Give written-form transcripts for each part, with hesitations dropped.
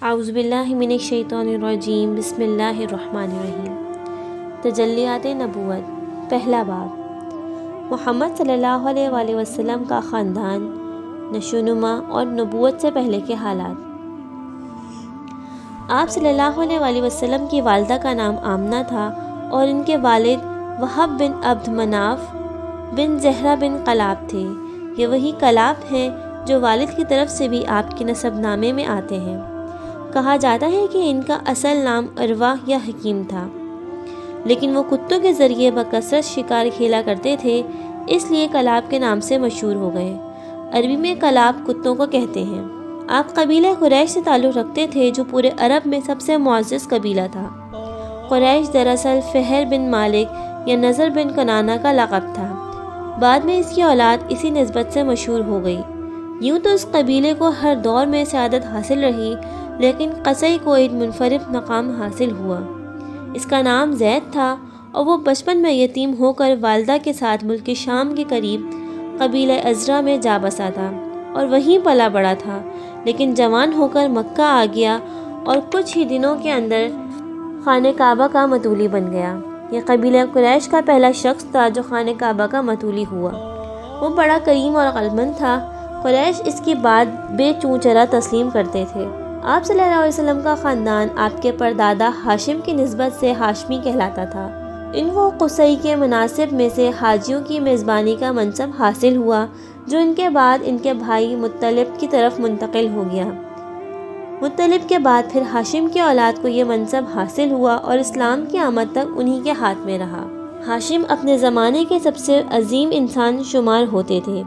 اعوذ باللہ من الشیطان الرجیم بسم اللہ الرحمن الرحیم۔ تجلیات نبوت، پہلا باب۔ محمد صلی اللہ علیہ وآلہ وسلم کا خاندان، نشوونما اور نبوت سے پہلے کے حالات۔ آپ صلی اللہ علیہ وآلہ وسلم کی والدہ کا نام آمنہ تھا اور ان کے والد وہب بن عبد مناف بن زہرہ بن کلاب تھے۔ یہ وہی کلاب ہیں جو والد کی طرف سے بھی آپ کے نسب نامے میں آتے ہیں۔ کہا جاتا ہے کہ ان کا اصل نام عروہ یا حکیم تھا، لیکن وہ کتوں کے ذریعے بکثرت شکار کھیلا کرتے تھے، اس لیے کلاب کے نام سے مشہور ہو گئے۔ عربی میں کلاب کتوں کو کہتے ہیں۔ آپ قبیلہ قریش سے تعلق رکھتے تھے جو پورے عرب میں سب سے معزز قبیلہ تھا۔ قریش دراصل فہر بن مالک یا نضر بن کنانہ کا لقب تھا۔ بعد میں اس کی اولاد اسی نسبت سے مشہور ہو گئی۔ یوں تو اس قبیلے کو ہر دور میں سعادت حاصل رہی، لیکن قصی کو ایک منفرد مقام حاصل ہوا۔ اس کا نام زید تھا اور وہ بچپن میں یتیم ہو کر والدہ کے ساتھ ملک شام کے قریب قبیلہ ازرع میں جا بسا تھا اور وہیں پلا بڑا تھا، لیکن جوان ہو کر مکہ آ گیا اور کچھ ہی دنوں کے اندر خانہ کعبہ کا متولی بن گیا۔ یہ قبیلہ قریش کا پہلا شخص تھا جو خانہ کعبہ کا متولی ہوا۔ وہ بڑا کریم اور عقلمند تھا۔ قریش اس کی بات بے چوں چرا تسلیم کرتے تھے۔ آپ صلی اللہ علیہ وسلم کا خاندان آپ کے پردادا ہاشم کی نسبت سے ہاشمی کہلاتا تھا۔ ان کو قصی کے مناسب میں سے حاجیوں کی میزبانی کا منصب حاصل ہوا، جو ان کے بعد ان کے بھائی مطلب کی طرف منتقل ہو گیا۔ مطلب کے بعد پھر ہاشم کی اولاد کو یہ منصب حاصل ہوا اور اسلام کی آمد تک انہی کے ہاتھ میں رہا۔ ہاشم اپنے زمانے کے سب سے عظیم انسان شمار ہوتے تھے۔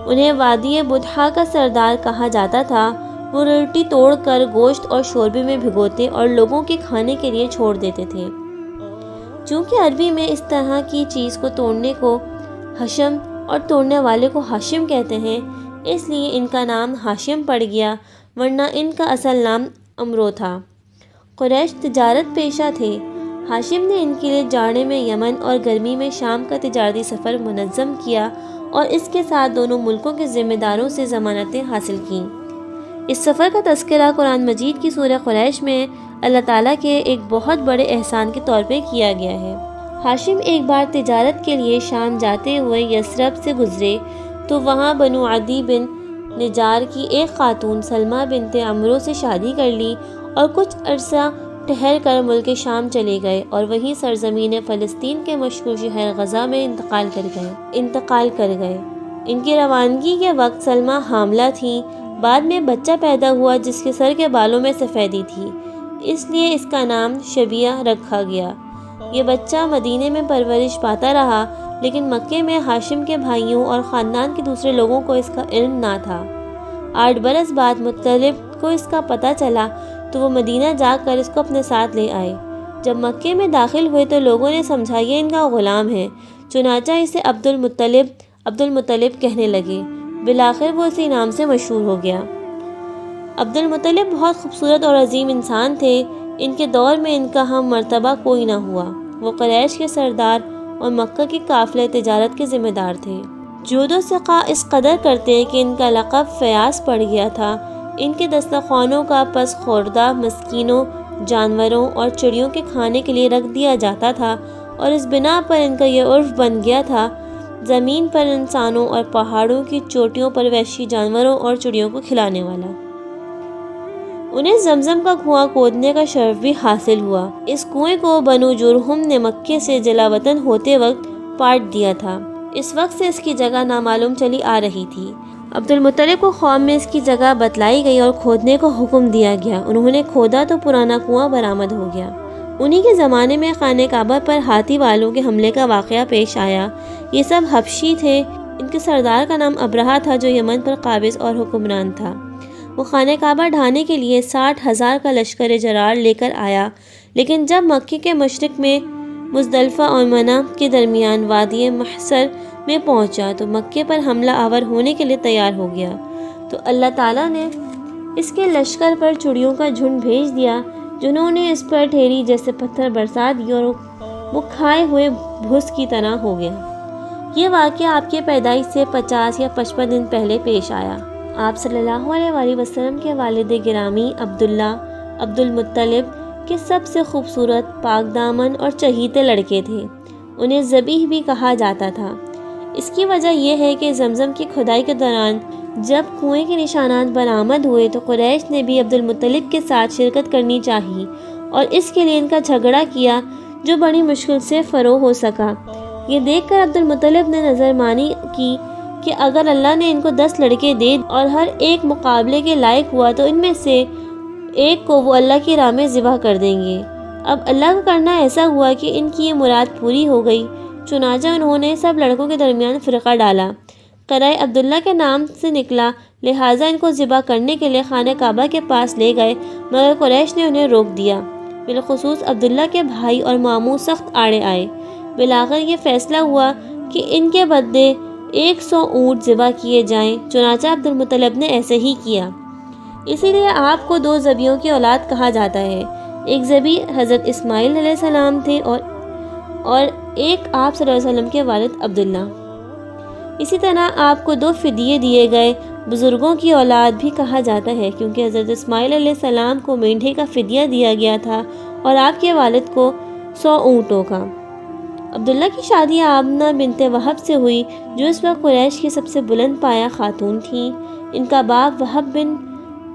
انہیں وادی بطحا کا سردار کہا جاتا تھا۔ وہ روٹی توڑ کر گوشت اور شوربے میں بھگوتے اور لوگوں کے کھانے کے لیے چھوڑ دیتے تھے۔ چونکہ عربی میں اس طرح کی چیز کو توڑنے کو حشم اور توڑنے والے کو ہاشم کہتے ہیں، اس لیے ان کا نام ہاشم پڑ گیا، ورنہ ان کا اصل نام عمرو تھا۔ قریش تجارت پیشہ تھے۔ ہاشم نے ان کے لیے جاڑے میں یمن اور گرمی میں شام کا تجارتی سفر منظم کیا اور اس کے ساتھ دونوں ملکوں کے ذمہ داروں سے ضمانتیں حاصل کیں۔ اس سفر کا تذکرہ قرآن مجید کی سورہ قریش میں اللہ تعالیٰ کے ایک بہت بڑے احسان کے طور پہ کیا گیا ہے۔ ہاشم ایک بار تجارت کے لیے شام جاتے ہوئے یثرب سے گزرے تو وہاں بنو عدی بن نجار کی ایک خاتون سلمہ بنت عمرو سے شادی کر لی اور کچھ عرصہ ٹھہر کر ملک شام چلے گئے اور وہیں سرزمین فلسطین کے مشہور شہر غزہ میں انتقال کر گئے۔ ان کی روانگی کے وقت سلمہ حاملہ تھیں۔ بعد میں بچہ پیدا ہوا جس کے سر کے بالوں میں سفیدی تھی، اس لیے اس کا نام شبیہ رکھا گیا۔ یہ بچہ مدینے میں پرورش پاتا رہا، لیکن مکے میں ہاشم کے بھائیوں اور خاندان کے دوسرے لوگوں کو اس کا علم نہ تھا۔ 8 برس بعد مطلب کو اس کا پتہ چلا تو وہ مدینہ جا کر اس کو اپنے ساتھ لے آئے۔ جب مکے میں داخل ہوئے تو لوگوں نے سمجھا یہ ان کا غلام ہے، چنانچہ اسے عبد المطلب کہنے لگے۔ بالآخر وہ اسی نام سے مشہور ہو گیا۔ عبد المطلب بہت خوبصورت اور عظیم انسان تھے۔ ان کے دور میں ان کا ہم مرتبہ کوئی نہ ہوا۔ وہ قریش کے سردار اور مکہ کے قافلہ تجارت کے ذمہ دار تھے۔ جود و سخا اس قدر کرتے کہ ان کا لقب فیاض پڑ گیا تھا۔ ان کے دسترخوانوں کا پس خوردہ مسکینوں، جانوروں اور چڑیوں کے کھانے کے لیے رکھ دیا جاتا تھا، اور اس بنا پر ان کا یہ عرف بن گیا تھا زمین پر انسانوں اور پہاڑوں کی چوٹیوں پر وحشی جانوروں اور چڑیوں کو کھلانے والا۔ انہیں زمزم کا کنواں کھودنے کا شرف بھی حاصل ہوا۔ اس کنویں کو بنو جرہم نے مکے سے جلا وطن ہوتے وقت پاٹ دیا تھا۔ اس وقت سے اس کی جگہ نامعلوم چلی آ رہی تھی۔ عبد المطلب کو خواب میں اس کی جگہ بتلائی گئی اور کھودنے کو حکم دیا گیا۔ انہوں نے کھودا تو پرانا کنواں برآمد ہو گیا۔ انہی کے زمانے میں خانہ کعبہ پر ہاتھی والوں کے حملے کا واقعہ پیش آیا۔ یہ سب حبشی تھے۔ ان کے سردار کا نام ابرہہ تھا جو یمن پر قابض اور حکمران تھا۔ وہ خانہ کعبہ ڈھانے کے لیے 60,000 کا لشکر جرار لے کر آیا، لیکن جب مکے کے مشرق میں مزدلفہ اور منی کے درمیان وادی محصر میں پہنچا تو مکے پر حملہ آور ہونے کے لیے تیار ہو گیا۔ تو اللہ تعالیٰ نے اس کے لشکر پر چڑیوں کا جھنڈ بھیج دیا، جنہوں نے اس پر ڈھیری جیسے پتھر برسا دیے اور وہ کھائے ہوئے بھس کی طرح ہو گیا۔ یہ واقعہ آپ کے پیدائش سے 50 یا 55 دن پہلے پیش آیا۔ آپ صلی اللہ علیہ وآلہ وسلم کے والد گرامی عبداللہ عبد المطلب کے سب سے خوبصورت، پاک دامن اور چہیتے لڑکے تھے۔ انہیں ذبیح بھی کہا جاتا تھا۔ اس کی وجہ یہ ہے کہ زمزم کی کھدائی کے دوران جب کنویں کے نشانات برآمد ہوئے تو قریش نے بھی عبد المطلب کے ساتھ شرکت کرنی چاہی اور اس کے لیے ان کا جھگڑا کیا، جو بڑی مشکل سے فروغ ہو سکا۔ یہ دیکھ کر عبد المطلب نے نظر مانی کی کہ اگر اللہ نے ان کو 10 لڑکے دے اور ہر ایک مقابلے کے لائق ہوا تو ان میں سے ایک کو وہ اللہ کی راہ میں ذبح کر دیں گے۔ اب اللہ کا کرنا ایسا ہوا کہ ان کی یہ مراد پوری ہو گئی، چنانچہ انہوں نے سب لڑکوں کے درمیان فرقہ ڈالا۔ قرۂ عبداللہ کے نام سے نکلا، لہٰذا ان کو ذبح کرنے کے لیے خانہ کعبہ کے پاس لے گئے، مگر قریش نے انہیں روک دیا۔ بالخصوص عبداللہ کے بھائی اور ماموں سخت آڑے آئے۔ بالآخر یہ فیصلہ ہوا کہ ان کے بدلے 100 اونٹ ذبح کیے جائیں، چنانچہ عبد المطلب نے ایسے ہی کیا۔ اسی لیے آپ کو 2 ذبیحوں کی اولاد کہا جاتا ہے۔ ایک ذبیح حضرت اسماعیل علیہ السلام تھے اور ایک آپ صلی اللہ علیہ وسلم کے والد عبداللہ۔ اسی طرح آپ کو 2 فدیے دیے گئے بزرگوں کی اولاد بھی کہا جاتا ہے، کیونکہ حضرت اسماعیل علیہ السلام کو مینڈھے کا فدیہ دیا گیا تھا اور آپ کے والد کو 100 اونٹوں کا۔ عبداللہ کی شادی آمنہ بنت وہب سے ہوئی، جو اس وقت قریش کی سب سے بلند پایہ خاتون تھیں۔ ان کا باپ وہب بن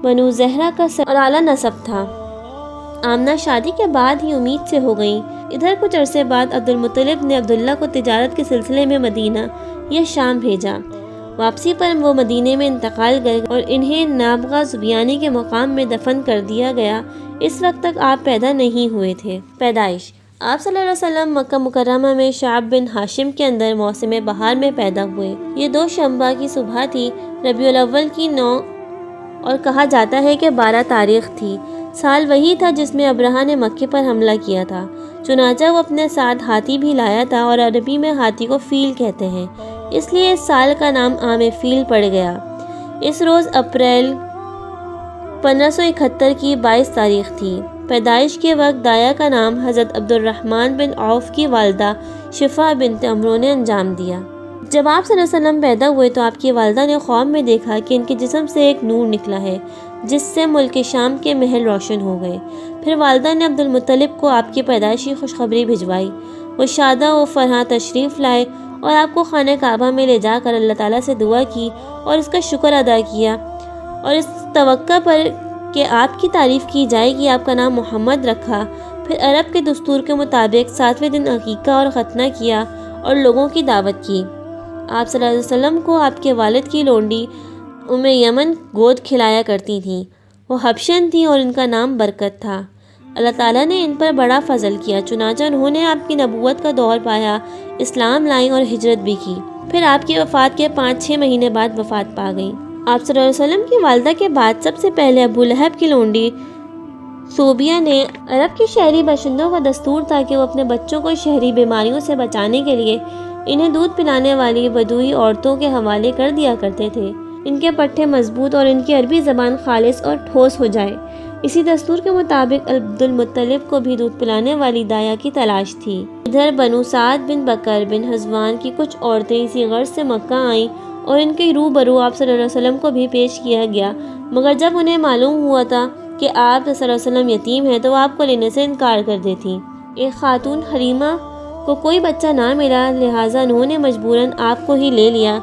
بنو زہرہ کا اور اعلیٰ نسب تھا۔ آمنہ شادی کے بعد ہی امید سے ہو گئیں۔ ادھر کچھ عرصے بعد عبد المطلب نے عبداللہ کو تجارت کے سلسلے میں مدینہ یا شام بھیجا۔ واپسی پر وہ مدینے میں انتقال گئے اور انہیں نابغہ زبیانی کے مقام میں دفن کر دیا گیا۔ اس وقت تک آپ پیدا نہیں ہوئے تھے۔ پیدائش: آپ صلی اللہ علیہ وسلم مکہ مکرمہ میں شعب بن ہاشم کے اندر موسم بہار میں پیدا ہوئے۔ یہ 2 شنبہ کی صبح تھی، ربیع الاول کی 9 اور کہا جاتا ہے کہ 12 تاریخ تھی۔ سال وہی تھا جس میں ابرہہ نے مکے پر حملہ کیا تھا، چنانچہ وہ اپنے ساتھ ہاتھی بھی لایا تھا اور عربی میں ہاتھی کو فیل کہتے ہیں، اس لیے اس سال کا نام عام فیل پڑ گیا۔ اس روز اپریل 1571 کی 22 تاریخ تھی۔ پیدائش کے وقت دایا کا نام حضرت عبد الرحمن بن عوف کی والدہ شفا بنت عمرو نے انجام دیا۔ جب آپ صلی اللہ علیہ وسلم پیدا ہوئے تو آپ کی والدہ نے خواب میں دیکھا کہ ان کے جسم سے ایک نور نکلا ہے، جس سے ملک شام کے محل روشن ہو گئے۔ پھر والدہ نے عبد المطلب کو آپ کی پیدائشی خوشخبری بھجوائی۔ وہ شادہ و فرحاں تشریف لائے اور آپ کو خانہ کعبہ میں لے جا کر اللہ تعالیٰ سے دعا کی اور اس کا شکر ادا کیا، اور اس توقع پر کہ آپ کی تعریف کی جائے گی آپ کا نام محمد رکھا۔ پھر عرب کے دستور کے مطابق 7ویں دن عقیقہ اور ختنہ کیا اور لوگوں کی دعوت کی۔ آپ صلی اللہ علیہ وسلم کو آپ کے والد کی لونڈی یمن گود کھلایا کرتی تھیں۔ وہ حبشن تھیں اور ان کا نام برکت تھا۔ اللہ تعالیٰ نے ان پر بڑا فضل کیا، چنانچہ انہوں نے آپ کی نبوت کا دور پایا، اسلام لائیں اور ہجرت بھی کی۔ پھر آپ کی وفات کے 5-6 مہینے بعد وفات پا گئیں۔ آپ صلی اللہ علیہ وسلم کی والدہ کے بعد سب سے پہلے ابو لہب کی لونڈی صوبیہ نے عرب کے شہری باشندوں کا دستور تھا کہ وہ اپنے بچوں کو شہری بیماریوں سے بچانے کے لیے انہیں دودھ پلانے والی بدوی عورتوں کے حوالے کر دیا کرتے تھے، ان کے پٹھے مضبوط اور ان کی عربی زبان خالص اور ٹھوس ہو جائے۔ اسی دستور کے مطابق عبد المطلب کو بھی دودھ پلانے والی دایا کی تلاش تھی۔ ادھر بنو سعد بن بکر بن حزوان کی کچھ عورتیں اسی غرض سے مکہ آئیں اور ان کے روبرو آپ صلی اللہ علیہ وسلم کو بھی پیش کیا گیا، مگر جب انہیں معلوم ہوا تھا کہ آپ صلی اللہ علیہ وسلم یتیم ہیں تو وہ آپ کو لینے سے انکار کر دیتی۔ ایک خاتون حلیمہ کو کوئی بچہ نہ ملا، لہٰذا انہوں نے مجبوراً آپ کو ہی لے لیا،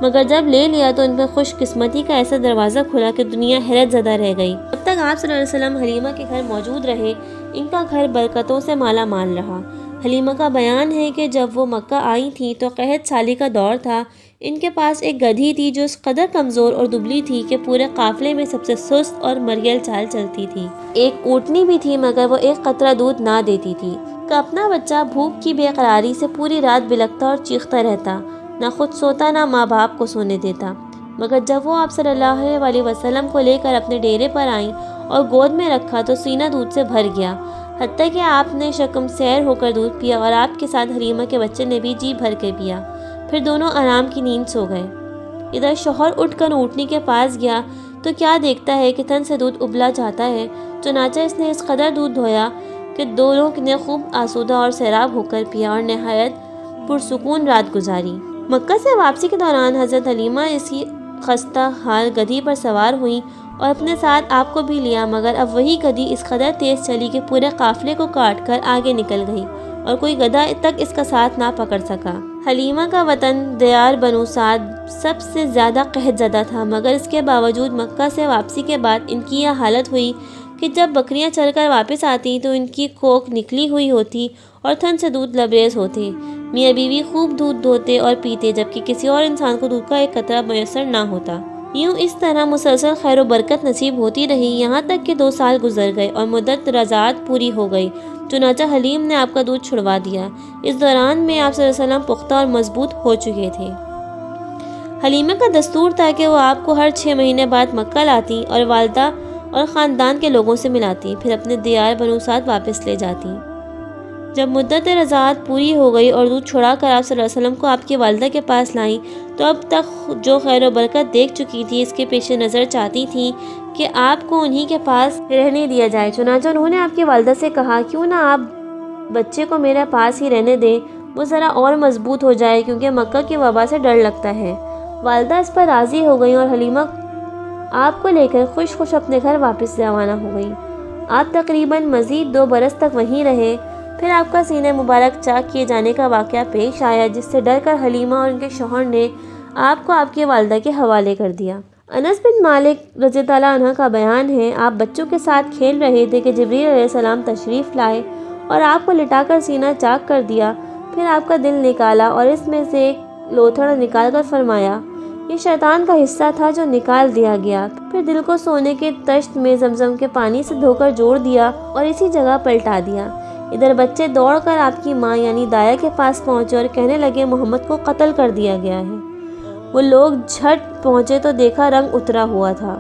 مگر جب لے لیا تو ان پر خوش قسمتی کا ایسا دروازہ کھلا کہ دنیا حیرت زدہ رہ گئی۔ جب تک آپ صلی اللہ علیہ وسلم حلیمہ کے گھر موجود رہے، ان کا گھر برکتوں سے مالا مال رہا۔ حلیمہ کا بیان ہے کہ جب وہ مکہ آئی تھیں تو قحط سالی کا دور تھا۔ ان کے پاس ایک گدھی تھی جو اس قدر کمزور اور دبلی تھی کہ پورے قافلے میں سب سے سست اور مریل چال چلتی تھی۔ ایک اونٹنی بھی تھی مگر وہ ایک قطرہ دودھ نہ دیتی تھی کہ اپنا بچہ بھوک کی بے قراری سے پوری رات بلکتا اور چیختا رہتا، نہ خود سوتا نہ ماں باپ کو سونے دیتا۔ مگر جب وہ آپ صلی اللہ علیہ وسلم کو لے کر اپنے ڈیرے پر آئیں اور گود میں رکھا تو سینہ دودھ سے بھر گیا، حتیٰ کہ آپ نے شکم سیر ہو کر دودھ پیا اور آپ کے ساتھ حلیمہ کے بچے نے بھی جی بھر کے پیا۔ پھر دونوں آرام کی نیند سو گئے۔ ادھر شوہر اٹھ کر اونٹنی کے پاس گیا تو کیا دیکھتا ہے کہ تن سے دودھ ابلا جاتا ہے، چنانچہ اس نے اس قدر دودھ دھویا کہ دونوں نے خوب آسودہ اور سیراب ہو کر پیا اور نہایت پرسکون رات گزاری۔ مکہ سے واپسی کے دوران حضرت حلیمہ اسی خستہ حال گدھی پر سوار ہوئیں اور اپنے ساتھ آپ کو بھی لیا، مگر اب وہی گدھی اس قدر تیز چلی کہ پورے قافلے کو کاٹ کر آگے نکل گئی اور کوئی گدھا تک اس کا ساتھ نہ پکڑ سکا۔ حلیمہ کا وطن دیار بنو سعد سب سے زیادہ قحط زدہ تھا، مگر اس کے باوجود مکہ سے واپسی کے بعد ان کی یہ حالت ہوئی کہ جب بکریاں چل کر واپس آتی تو ان کی کوکھ نکلی ہوئی ہوتی اور تھن سے دودھ لبریز ہوتے۔ میاں بیوی خوب دودھ دھوتے اور پیتے، جبکہ کسی اور انسان کو دودھ کا ایک قطرہ میسر نہ ہوتا۔ یوں اس طرح مسلسل خیر و برکت نصیب ہوتی رہی، یہاں تک کہ 2 سال گزر گئے اور مدت رضاعت پوری ہو گئی۔ چنانچہ حلیم نے آپ کا دودھ چھڑوا دیا۔ اس دوران میں آپ صلی اللہ علیہ وسلم پختہ اور مضبوط ہو چکے تھے۔ حلیمہ کا دستور تھا کہ وہ آپ کو ہر 6 مہینے بعد مکہ لاتی اور والدہ اور خاندان کے لوگوں سے ملاتی، پھر اپنے دیار بنو سعد واپس لے جاتی۔ جب مدت رضاعت پوری ہو گئی اور دودھ چھڑا کر آپ صلی اللہ علیہ وسلم کو آپ کی والدہ کے پاس لائیں تو اب تک جو خیر و برکت دیکھ چکی تھی اس کے پیش نظر چاہتی تھیں کہ آپ کو انہی کے پاس رہنے دیا جائے۔ چنانچہ انہوں نے آپ کی والدہ سے کہا، کیوں نہ آپ بچے کو میرے پاس ہی رہنے دیں، وہ ذرا اور مضبوط ہو جائے، کیونکہ مکہ کی وبا سے ڈر لگتا ہے۔ والدہ اس پر راضی ہو گئیں اور حلیمہ آپ کو لے کر خوش خوش اپنے گھر واپس روانہ ہو گئی۔ آپ تقریباً مزید 2 برس تک وہیں رہے، پھر آپ کا سینہ مبارک چاک کیے جانے کا واقعہ پیش آیا، جس سے ڈر کر حلیمہ اور ان کے شوہر نے آپ کو آپ کی والدہ کے حوالے کر دیا۔ انس بن مالک رضی اللہ عنہ کا بیان ہے، آپ بچوں کے ساتھ کھیل رہے تھے کہ جبریل علیہ السلام تشریف لائے اور آپ کو لٹا کر سینہ چاک کر دیا، پھر آپ کا دل نکالا اور اس میں سے ایک لوتھڑ نکال کر فرمایا، یہ شیطان کا حصہ تھا جو نکال دیا گیا۔ پھر دل کو سونے کے طشت میں زمزم کے پانی سے دھو کر جوڑ دیا اور اسی جگہ پلٹا دیا۔ ادھر بچے دوڑ کر آپ کی ماں یعنی دایا کے پاس پہنچے اور کہنے لگے محمد کو قتل کر دیا گیا ہے۔ وہ لوگ جھٹ پہنچے تو دیکھا رنگ اترا ہوا تھا۔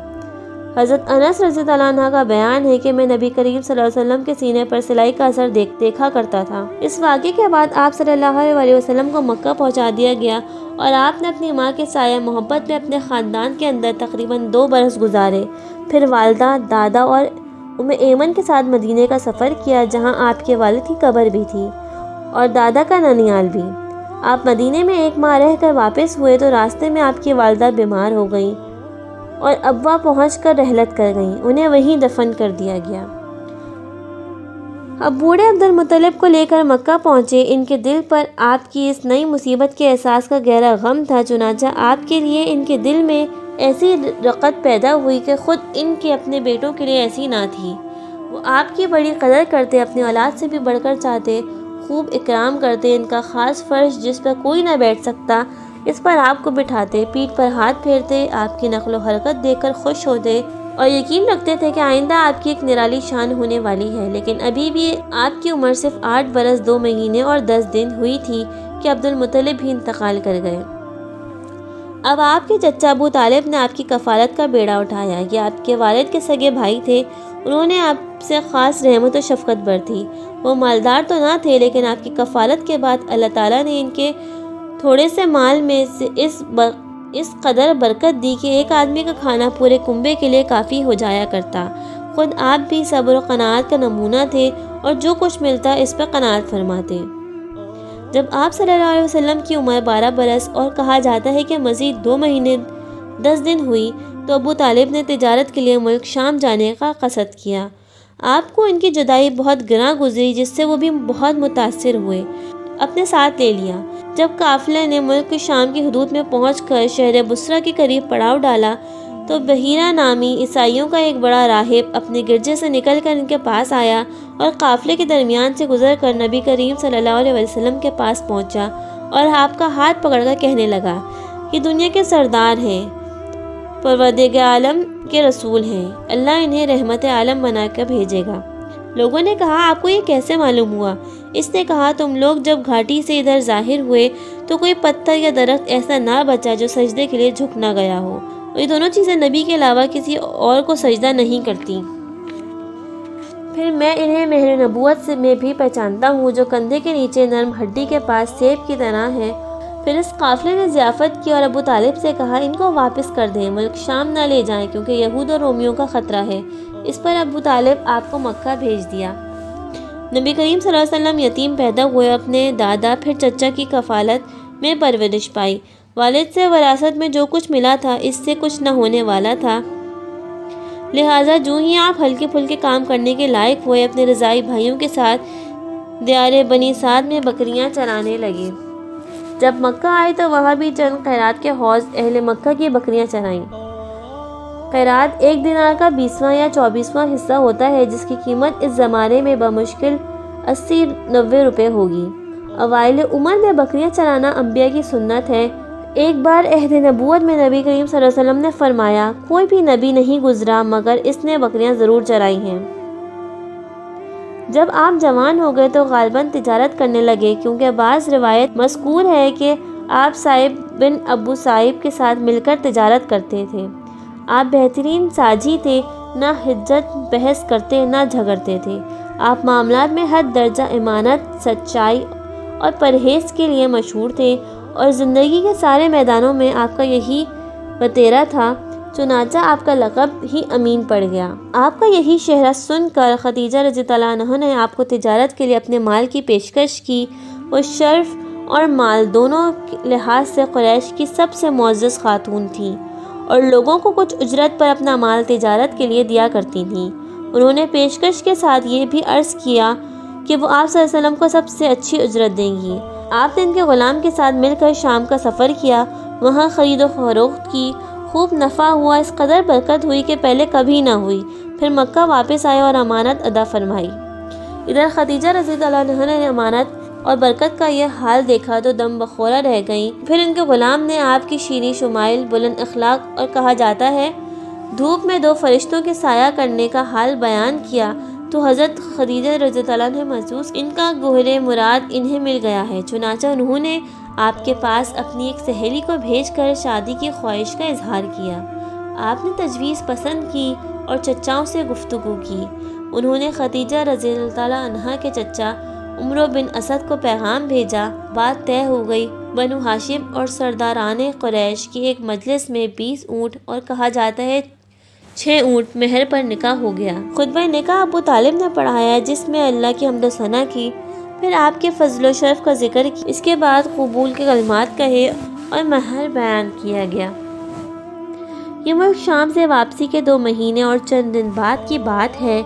حضرت انس رضی اللہ عنہ کا بیان ہے کہ میں نبی کریم صلی اللہ علیہ وسلم کے سینے پر سلائی کا اثر دیکھا کرتا تھا۔ اس واقعے کے بعد آپ صلی اللہ علیہ وسلم کو مکہ پہنچا دیا گیا اور آپ نے اپنی ماں کے سایہ محبت میں اپنے خاندان کے اندر تقریباً 2 برس گزارے، پھر والدہ، دادا اور ایمن کے ساتھ مدینے کا سفر کیا، جہاں آپ کے والد کی قبر بھی تھی اور دادا کا ننیال بھی۔ آپ مدینے میں 1 ماہ رہ کر واپس ہوئے تو راستے میں آپ کی والدہ بیمار ہو گئیں اور ابوا پہنچ کر رحلت کر گئیں، انہیں وہیں دفن کر دیا گیا۔ اب بوڑھے عبد المطلب کو لے کر مکہ پہنچے۔ ان کے دل پر آپ کی اس نئی مصیبت کے احساس کا گہرا غم تھا، چنانچہ آپ کے لیے ان کے دل میں ایسی رقت پیدا ہوئی کہ خود ان کے اپنے بیٹوں کے لیے ایسی نہ تھی۔ وہ آپ کی بڑی قدر کرتے، اپنی اولاد سے بھی بڑھ کر چاہتے، خوب اکرام کرتے، ان کا خاص فرش جس پر کوئی نہ بیٹھ سکتا اس پر آپ کو بٹھاتے، پیٹھ پر ہاتھ پھیرتے، آپ کی نقل و حرکت دیکھ کر خوش ہوتے اور یقین رکھتے تھے کہ آئندہ آپ کی ایک نرالی شان ہونے والی ہے۔ لیکن ابھی بھی آپ کی عمر صرف 8 برس 2 مہینے اور 10 دن ہوئی تھی کہ عبد المطلب بھی انتقال کر گئے۔ اب آپ کے چچا ابو طالب نے آپ کی کفالت کا بیڑا اٹھایا۔ یہ آپ کے والد کے سگے بھائی تھے، انہوں نے آپ سے خاص رحمت و شفقت برتی۔ وہ مالدار تو نہ تھے، لیکن آپ کی کفالت کے بعد اللہ تعالیٰ نے ان کے تھوڑے سے مال میں سے اس قدر برکت دی کہ ایک آدمی کا کھانا پورے کنبے کے لیے کافی ہو جایا کرتا۔ خود آپ بھی صبر و قناعت کا نمونہ تھے اور جو کچھ ملتا اس پر قناعت فرماتے۔ جب آپ صلی اللہ علیہ وسلم کی عمر 12 برس اور کہا جاتا ہے کہ مزید 2 مہینے 10 دن ہوئی تو ابو طالب نے تجارت کے لیے ملک شام جانے کا قصد کیا۔ آپ کو ان کی جدائی بہت گراں گزری، جس سے وہ بھی بہت متاثر ہوئے، اپنے ساتھ لے لیا۔ جب قافلے نے ملک شام کی حدود میں پہنچ کر شہر بصرہ کے قریب پڑاؤ ڈالا تو بحیرہ نامی عیسائیوں کا ایک بڑا راہب اپنے گرجے سے نکل کر ان کے پاس آیا اور قافلے کے درمیان سے گزر کر نبی کریم صلی اللہ علیہ وسلم کے پاس پہنچا اور آپ کا ہاتھ پکڑ کر کہنے لگا، یہ دنیا کے سردار ہیں، پروردگار عالم کے رسول ہیں، اللہ انہیں رحمت عالم بنا کر بھیجے گا۔ لوگوں نے کہا، آپ کو یہ کیسے معلوم ہوا؟ اس نے کہا، تم لوگ جب گھاٹی سے ادھر ظاہر ہوئے تو کوئی پتھر یا درخت ایسا نہ بچا جو سجدے کے لیے جھک نہ گیا ہو، اور یہ دونوں چیزیں نبی کے علاوہ کسی اور کو سجدہ نہیں کرتی۔ پھر میں انہیں مہر نبوت میں بھی پہچانتا ہوں، جو کندھے کے نیچے نرم ہڈی کے پاس سیب کی طرح ہے۔ پھر اس قافلے نے ضیافت کی اور ابو طالب سے کہا، ان کو واپس کر دیں، ملک شام نہ لے جائیں کیونکہ یہود اور رومیوں کا خطرہ ہے۔ اس پر ابو طالب آپ کو مکہ بھیج دیا۔ نبی کریم صلی اللہ علیہ وسلم یتیم پیدا ہوئے، اپنے دادا پھر چچا کی کفالت میں پرورش پائی۔ والد سے وراثت میں جو کچھ ملا تھا اس سے کچھ نہ ہونے والا تھا، لہٰذا جو ہی آپ ہلکے پھلکے کام کرنے کے لائق ہوئے اپنے رضائی بھائیوں کے ساتھ دیار بنی سعد میں بکریاں چرانے لگے۔ جب مکہ آئے تو وہاں بھی چند خیرات کے حوض اہل مکہ کی بکریاں چرائیں۔ خیرات 1 دینار کا 20واں یا 24واں حصہ ہوتا ہے، جس کی قیمت اس زمانے میں بمشکل 80-90 روپے ہوگی۔ اوائل عمر میں بکریاں چرانا انبیاء کی سنت ہے۔ ایک بار عہد نبوت میں نبی کریم صلی اللہ علیہ وسلم نے فرمایا، کوئی بھی نبی نہیں گزرا مگر اس نے بکریاں ضرور چرائی ہیں۔ جب آپ جوان ہو گئے تو غالباً تجارت کرنے لگے، کیونکہ بعض روایت مذکور ہے کہ آپ صائب بن ابو صائب کے ساتھ مل کر تجارت کرتے تھے۔ آپ بہترین ساجی تھے، نہ حجت بحث کرتے نہ جھگڑتے تھے۔ آپ معاملات میں حد درجہ امانت، سچائی اور پرہیز کے لیے مشہور تھے، اور زندگی کے سارے میدانوں میں آپ کا یہی وتیرہ تھا، چنانچہ آپ کا لقب ہی امین پڑ گیا۔ آپ کا یہی چہرہ سن کر خدیجہ رضی اللہ عنہا نے آپ کو تجارت کے لیے اپنے مال کی پیشکش کی۔ وہ شرف اور مال دونوں لحاظ سے قریش کی سب سے معزز خاتون تھیں، اور لوگوں کو کچھ اجرت پر اپنا مال تجارت کے لیے دیا کرتی تھیں۔ انہوں نے پیشکش کے ساتھ یہ بھی عرض کیا کہ وہ آپ صلی اللہ علیہ وسلم کو سب سے اچھی اجرت دیں گی۔ آپ نے ان کے غلام کے ساتھ مل کر شام کا سفر کیا، وہاں خرید و فروخت کی، خوب نفع ہوا، اس قدر برکت ہوئی کہ پہلے کبھی نہ ہوئی۔ پھر مکہ واپس آئے اور امانت ادا فرمائی۔ ادھر خدیجہ رضی اللہ عنہا نے امانت اور برکت کا یہ حال دیکھا تو دم بخورہ رہ گئیں۔ پھر ان کے غلام نے آپ کی شیریں شمائل، بلند اخلاق اور کہا جاتا ہے دھوپ میں 2 فرشتوں کے سایہ کرنے کا حال بیان کیا تو حضرت خدیجہ رضی اللہ عنہ نے محسوس ان کا گوہر مراد انہیں مل گیا ہے، چنانچہ انہوں نے آپ کے پاس اپنی ایک سہیلی کو بھیج کر شادی کی خواہش کا اظہار کیا۔ آپ نے تجویز پسند کی اور چچاؤں سے گفتگو کی۔ انہوں نے خدیجہ رضی اللہ عنہا کے چچا عمرو بن اسد کو پیغام بھیجا، بات طے ہو گئی۔ بنو ہاشم اور سرداران قریش کی ایک مجلس میں 20 اونٹ اور کہا جاتا ہے 6 اونٹ مہر پر نکاح ہو گیا۔ خطبہ نکاح ابو طالب نے پڑھایا، جس میں اللہ کی حمد و ثنا کی، پھر آپ کے فضل و شرف کا ذکر کیا، اس کے بعد قبول کے کلمات کہے اور مہر بیان کیا گیا۔ یہ ملک شام سے واپسی کے 2 مہینے اور چند دن بعد کی بات ہے۔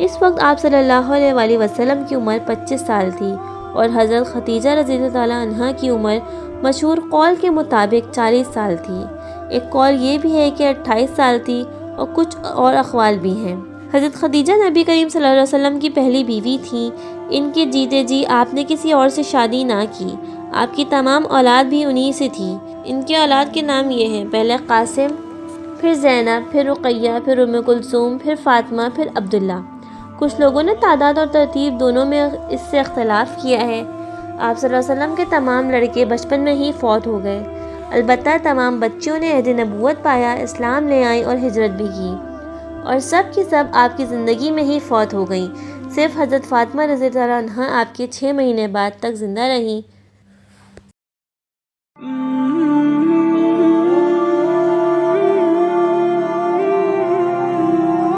اس وقت آپ صلی اللہ علیہ وآلہ وسلم کی عمر 25 سال تھی، اور حضرت خدیجہ رضی اللہ عنہا کی عمر مشہور قول کے مطابق 40 سال تھی۔ ایک قول یہ بھی ہے کہ 28 سال تھی، اور کچھ اور اقوال بھی ہیں۔ حضرت خدیجہ نبی کریم صلی اللہ علیہ وسلم کی پہلی بیوی تھیں۔ ان کے جیتے جی آپ نے کسی اور سے شادی نہ کی۔ آپ کی تمام اولاد بھی انہی سے تھی۔ ان کے اولاد کے نام یہ ہیں، پہلے قاسم، پھر زینب، پھر رقیہ، پھر ام کلثوم، پھر فاطمہ، پھر عبداللہ۔ کچھ لوگوں نے تعداد اور ترتیب دونوں میں اس سے اختلاف کیا ہے۔ آپ صلی اللہ علیہ وسلم کے تمام لڑکے بچپن میں ہی فوت ہو گئے، البتہ تمام بچیوں نے عہد نبوت پایا، اسلام لے آئیں اور ہجرت بھی کی، اور سب کی سب آپ کی زندگی میں ہی فوت ہو گئیں۔ صرف حضرت فاطمہ رضی اللہ عنہا آپ کے 6 مہینے بعد تک زندہ رہیں۔